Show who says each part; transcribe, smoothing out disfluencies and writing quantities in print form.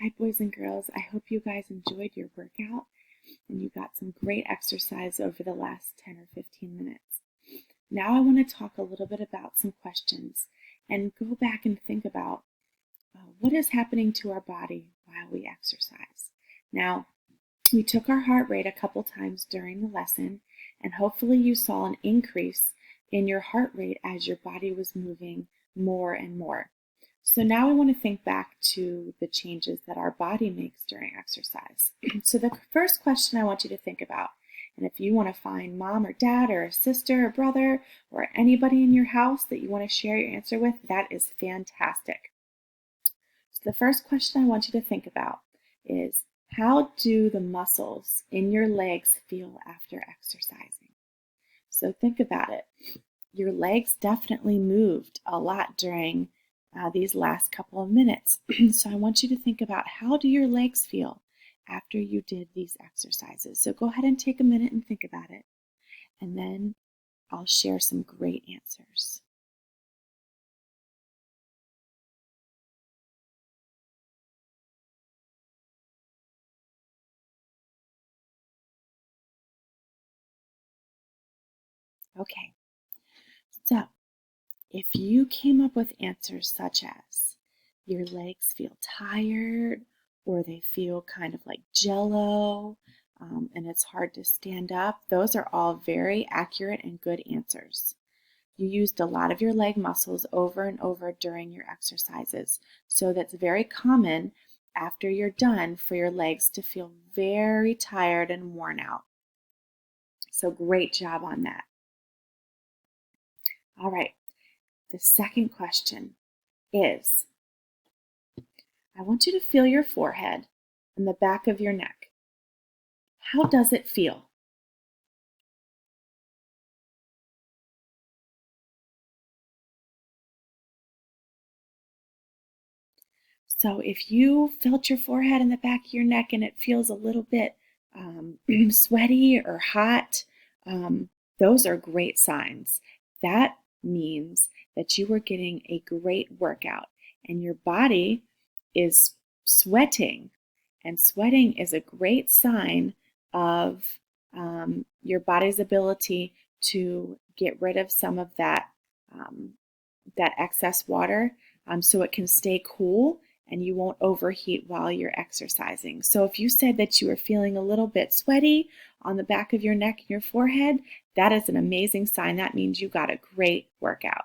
Speaker 1: Hi, boys and girls. I hope you guys enjoyed your workout and you got some great exercise over the last 10 or 15 minutes. Now I want to talk a little bit about some questions and go back and think about what is happening to our body while we exercise. Now, we took our heart rate a couple times during the lesson, and hopefully you saw an increase in your heart rate as your body was moving more and more. So now I want to think back to the changes that our body makes during exercise. So the first question I want you to think about, and if you want to find mom or dad or a sister or brother or anybody in your house that you want to share your answer with, that is fantastic. So the first question I want you to think about is, how do the muscles in your legs feel after exercising? So think about it. Your legs definitely moved a lot during these last couple of minutes. So I want you to think about, how do your legs feel after you did these exercises? So go ahead and take a minute and think about it. And then I'll share some great answers. Okay, so if you came up with answers such as your legs feel tired, or they feel kind of like jello, and it's hard to stand up, those are all very accurate and good answers. You used a lot of your leg muscles over and over during your exercises, so that's very common after you're done for your legs to feel very tired and worn out. So great job on that. All right, the second question is, I want you to feel your forehead and the back of your neck. How does it feel? So if you felt your forehead and the back of your neck and it feels a little bit sweaty or hot, those are great signs. That means that you were getting a great workout and your body is sweating. And sweating is a great sign of your body's ability to get rid of some of that excess water, so it can stay cool and you won't overheat while you're exercising. So if you said that you were feeling a little bit sweaty on the back of your neck and your forehead, that is an amazing sign. That means you got a great workout.